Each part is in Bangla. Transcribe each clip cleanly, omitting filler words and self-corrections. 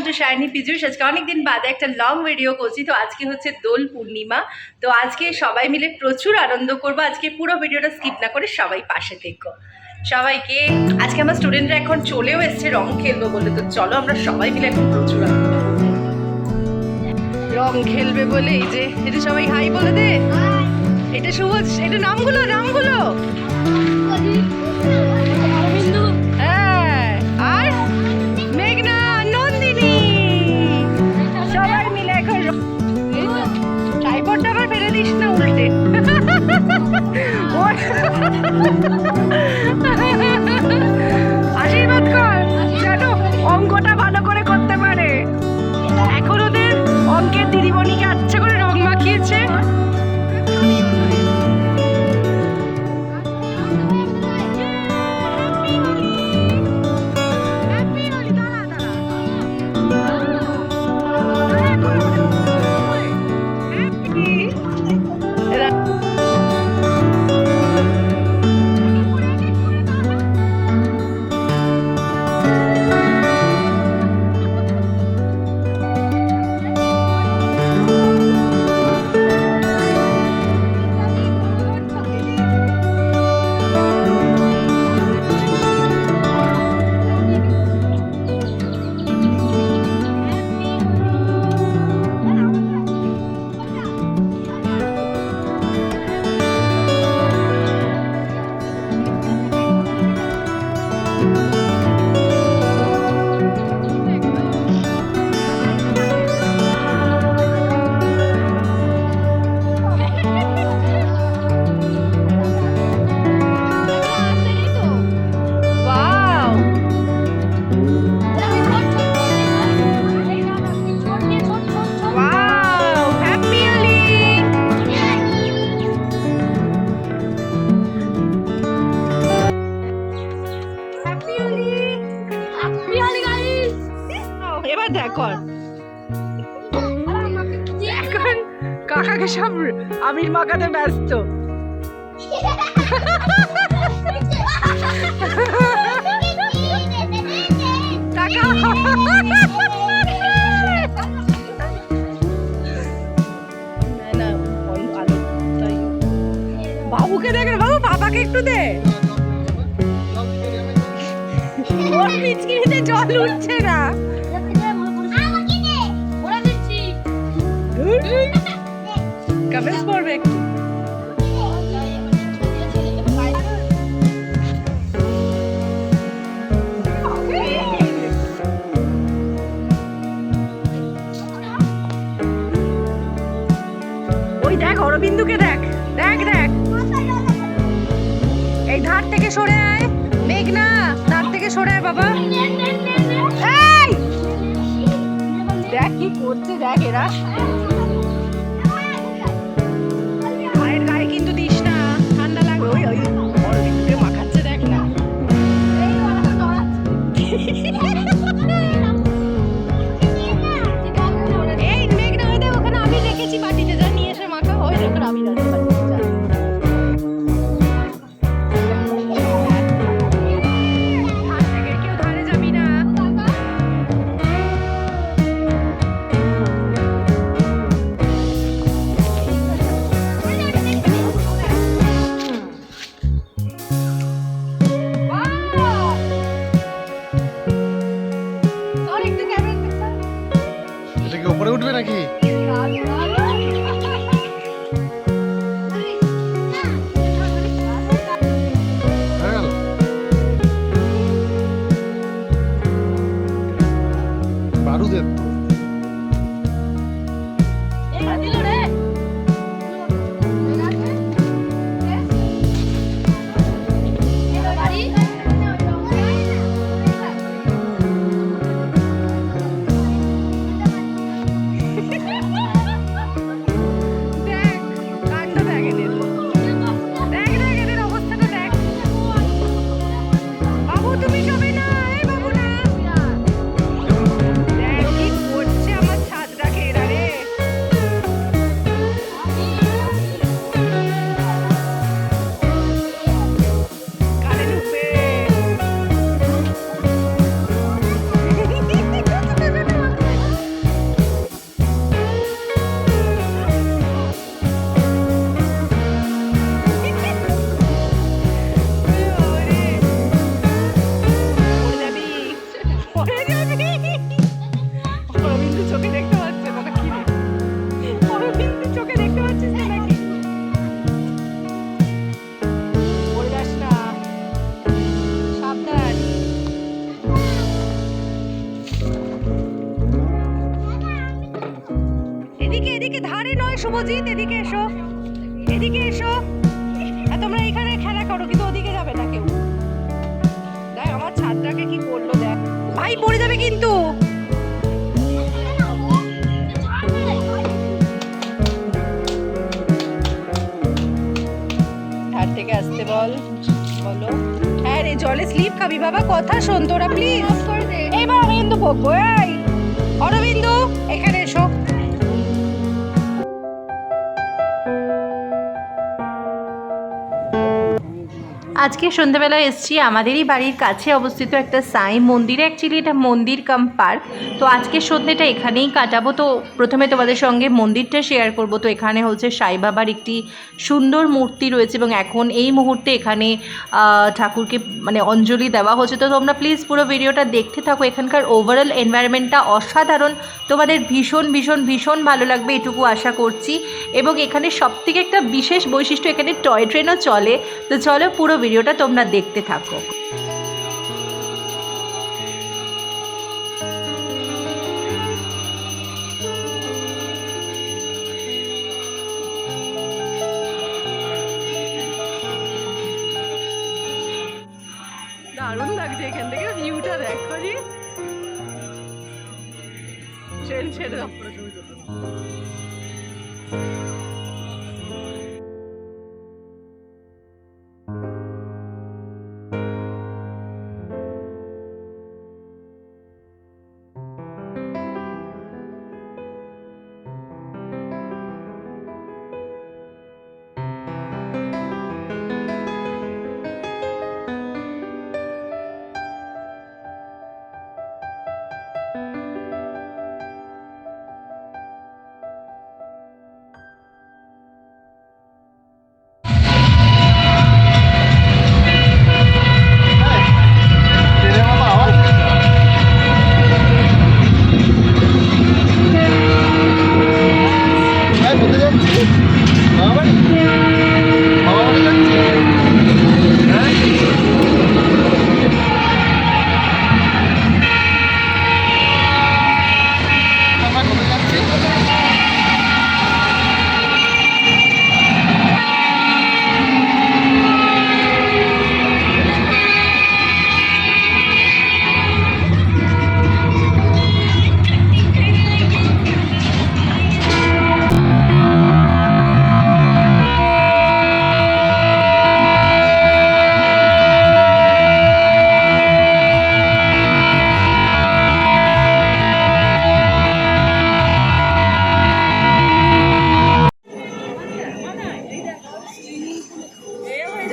Two shiny Pijush. আজকে অনেকদিন বাদে একটা লং ভিডিও করছি। তো আজকে হচ্ছে দোল পূর্ণিমা। তো আজকে সবাই মিলে প্রচুর আনন্দ করবো। আজকে পুরো ভিডিওটা স্কিপ না করে সবাই পাশে থেকো। সবাইকে আজকে আমার স্টুডেন্টরা এখন চলেও এসছে রং খেলবো বলে। তো চলো আমরা সবাই মিলে এখন প্রচুর আনন্দ করবো। রং খেলবে বলে এই যে এটা সবাই হাই বলে দে। এটা শুভ, এটা নামগুলো হ্যাঁ, আর মেঘনা, নন্দিনী, সবাই মিলে এখন ট্রাইপডটা আবার ফেলে দিস না উল্টে। আশীর্বাদ কর যেন অঙ্কটা ভালো করে করতে পারে। এখন ওদের অঙ্কের দিদিমণিকে আচ্ছা করে রং মাখিয়েছে। এবার দেখো এখন কাকাকে সব আমির মাখাতে ব্যস্ত। বাবুকে দেখে, বাবু বাবাকে একটু দে। ওর পিচকিরিতে জল উঠছে না। কমেন্টস পড়বে একটু। ওই দেখ অরবিন্দুকে দেখ, দেখ দেখ এই ধার থেকে সরে আয়। মেঘনা ধার থেকে সরে আয় বাবা। এই দেখ কি করছে, দেখ এরা। মায়ের গায়ে কিন্তু দিস না, ঠান্ডা লাগবে। ওই ওই অরবিন্দুকে মাখাচ্ছে দেখ না। এই মেঘনা ওই দেখ ওখানে আমি রেখেছি বাটিতে, যা নিয়ে এসে মাখা। ওই দেখো আমি রাখছি বাটিতে। উপরে উঠবে নাকি? বারুদের ওদিকে ধারে নয় শুভজিৎ, এদিকে এসো, এদিকে এসো। আর তোমরা এখানে খেলা করো, কিন্তু ওদিকে যাবে না কেউ। দেখ আমার ছাদটাকে কি করলো, দেখ ভাই পড়ে যাবে কিন্তু। ধার থেকে আসতে বলো। হ্যাঁ রে, জলে স্লিপ খাবি বাবা, কথা শোন তোরা প্লিজ। এবার আমি কিন্তু বকবো। এই অরবিন্দু এখানে এসো। আজকে সন্ধ্যাবেলা এসেছি আমাদেরই বাড়ির কাছে অবস্থিত একটা সাই মন্দিরে। অ্যাকচুয়ালি এটা মন্দির কাম পার্ক। তো আজকে সন্ধ্যেটা এখানেই কাটাবো। তো প্রথমে তোমাদের সঙ্গে মন্দিরটা শেয়ার করব। তো এখানে হচ্ছে সাই বাবার একটি সুন্দর মূর্তি রয়েছে এবং এখন এই মুহূর্তে এখানে ঠাকুরকে মানে অঞ্জলি দেওয়া হচ্ছে। তো তোমরা প্লিজ পুরো ভিডিওটা দেখতে থাকো। এখানকার ওভারঅল এনভায়রনমেন্টটা অসাধারণ, তোমাদের ভীষণ ভীষণ ভীষণ ভালো লাগবে এটুকু আশা করছি। এবং এখানে সবথেকে একটা বিশেষ বৈশিষ্ট্য, এখানে টয় ট্রেনও চলে। তো চলো পুরো ভিডিওটা তোমরা দেখতে থাকো। দারুণ লাগছে এখান থেকে ভিউটা, দেখো জি ট্রেন ছেড়ে দাও।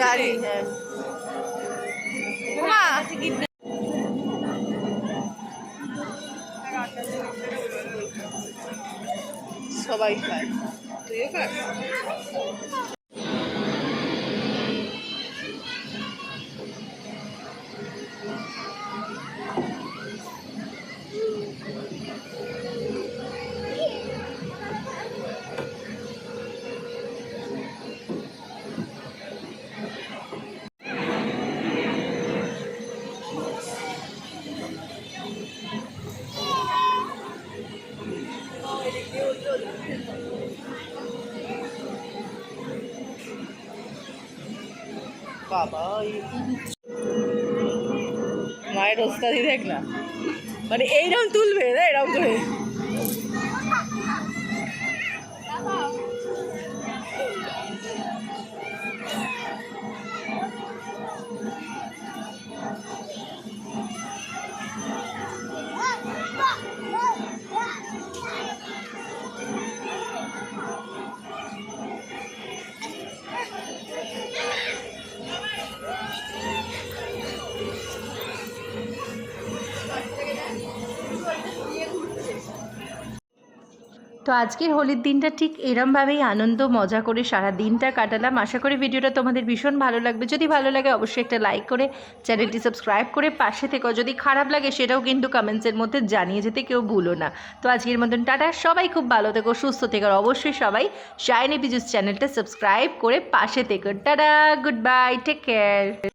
জানি হ্যাঁ সবাই খায়, তুইও খাস। বাবা মায়ের ওস্তাদি দেখ না, মানে এইরকম তুলবে না এরকম করে। তো আজকের হোলির দিনটা ঠিক এরমভাবেই আনন্দ মজা করে সারা দিনটা কাটালাম। আশা করি ভিডিওটা তোমাদের ভীষণ ভালো লাগবে। যদি ভালো লাগে অবশ্যই একটা লাইক করে চ্যানেলটি সাবস্ক্রাইব করে পাশে থেকো। যদি খারাপ লাগে সেটাও কিন্তু কমেন্টসের মধ্যে জানিয়ে যেতে কেউ ভুলো না। তো আজকের মতন টাটা, সবাই খুব ভালো থেকো, সুস্থ থেকো। আর অবশ্যই সবাই শাইনি পিজুস চ্যানেলটা সাবস্ক্রাইব করে পাশে থেকো। Tata, good bye, take care.